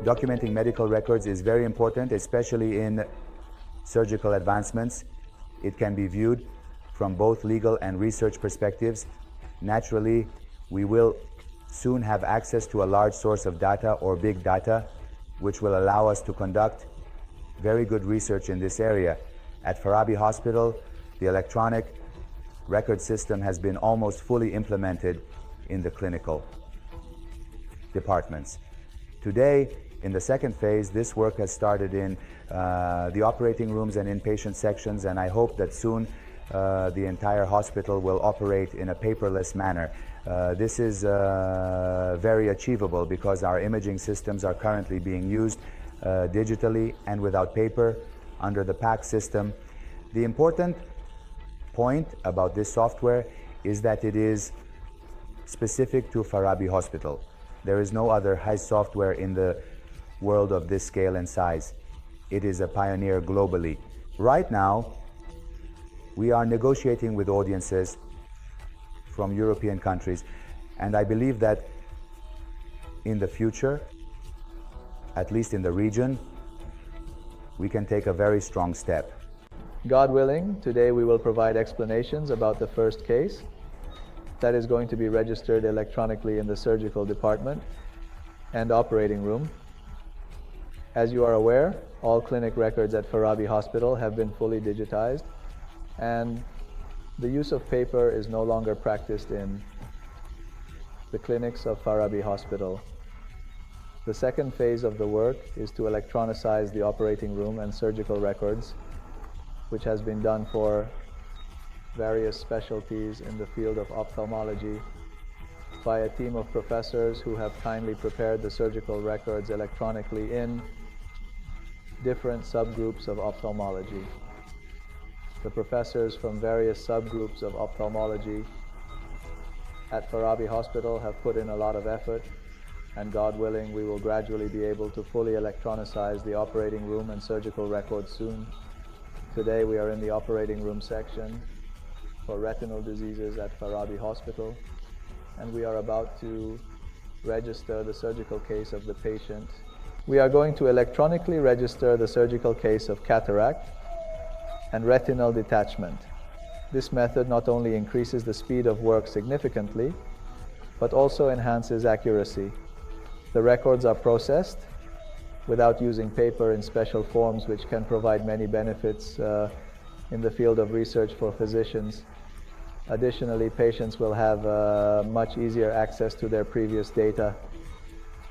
Documenting medical records is very important, especially in surgical advancements. It can be viewed from both legal and research perspectives. Naturally, we will soon have access to a large source of data or big data, which will allow us to conduct very good research in this area. At Farabi Hospital, the electronic record system has been almost fully implemented in the clinical departments. Today, in the second phase, this work has started in the operating rooms and inpatient sections, and I hope that soon the entire hospital will operate in a paperless manner. This is very achievable because our imaging systems are currently being used digitally and without paper under the PAC system. The important point about this software is that it is specific to Farabi Hospital. There is no other HIS software in the world of this scale and size. It is a pioneer globally. Right now, we are negotiating with audiences from European countries, and I believe that in the future, at least in the region, we can take a very strong step. God willing, today we will provide explanations about the first case that is going to be registered electronically in the surgical department and operating room. As you are aware, all clinic records at Farabi Hospital have been fully digitized, and the use of paper is no longer practiced in the clinics of Farabi Hospital. The second phase of the work is to electronicize the operating room and surgical records, which has been done for various specialties in the field of ophthalmology by a team of professors who have kindly prepared the surgical records electronically in different subgroups of ophthalmology. The professors from various subgroups of ophthalmology at Farabi Hospital have put in a lot of effort, and God willing, we will gradually be able to fully electronicize the operating room and surgical records soon. Today we are in the operating room section for retinal diseases at Farabi Hospital, and we are about to register the surgical case of the patient. We are going to electronically register the surgical case of cataract and retinal detachment. This method not only increases the speed of work significantly, but also enhances accuracy. The records are processed without using paper in special forms, which can provide many benefits in the field of research for physicians. Additionally, patients will have much easier access to their previous data.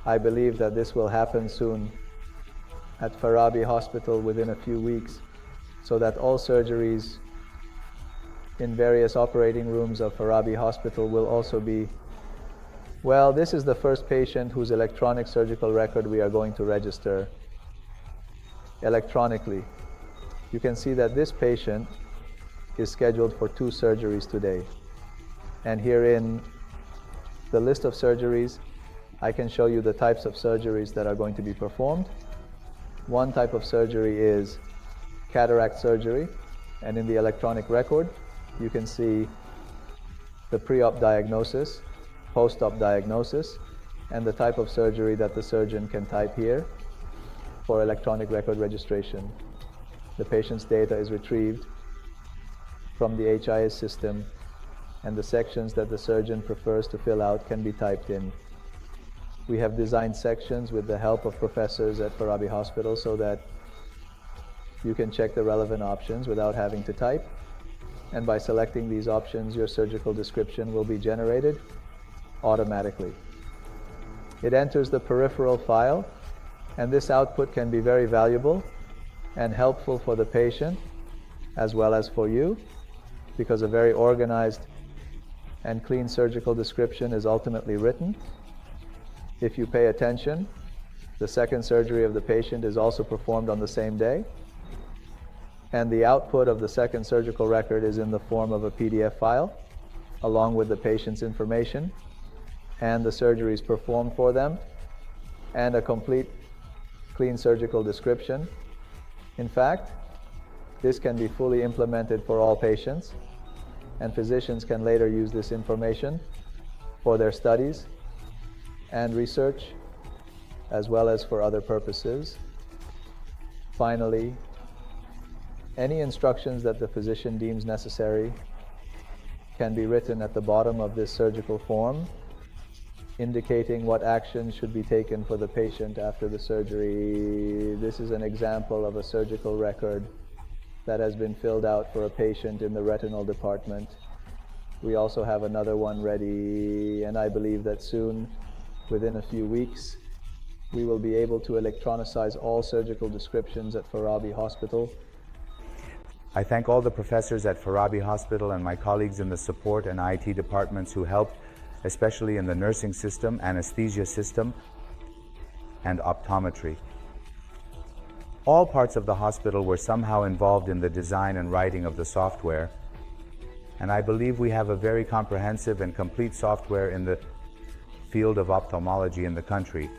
I believe that this will happen soon at Farabi Hospital within a few weeks, so that all surgeries in various operating rooms of Farabi Hospital will also be. Well, this is the first patient whose electronic surgical record we are going to register electronically. You can see that this patient is scheduled for 2 surgeries today. And here in the list of surgeries, I can show you the types of surgeries that are going to be performed. One type of surgery is cataract surgery, and in the electronic record, you can see the pre-op diagnosis, post-op diagnosis, and the type of surgery that the surgeon can type here for electronic record registration. The patient's data is retrieved from the HIS system, and the sections that the surgeon prefers to fill out can be typed in. We have designed sections with the help of professors at Farabi Hospital so that you can check the relevant options without having to type. And by selecting these options, your surgical description will be generated automatically. It enters the peripheral file, and this output can be very valuable and helpful for the patient as well as for you, because a very organized and clean surgical description is ultimately written. If you pay attention, the second surgery of the patient is also performed on the same day, and the output of the second surgical record is in the form of a PDF file along with the patient's information and the surgeries performed for them and a complete clean surgical description. In fact, this can be fully implemented for all patients, and physicians can later use this information for their studies and research as well as for other purposes. Finally, any instructions that the physician deems necessary can be written at the bottom of this surgical form, indicating what actions should be taken for the patient after the surgery. This is an example of a surgical record that has been filled out for a patient in the retinal department. We also have another one ready, and I believe that soon, within a few weeks, we will be able to electronicize all surgical descriptions at Farabi Hospital. I thank all the professors at Farabi Hospital and my colleagues in the support and IT departments who helped, especially in the nursing system, anesthesia system, and optometry. All parts of the hospital were somehow involved in the design and writing of the software, and I believe we have a very comprehensive and complete software in the field of ophthalmology in the country.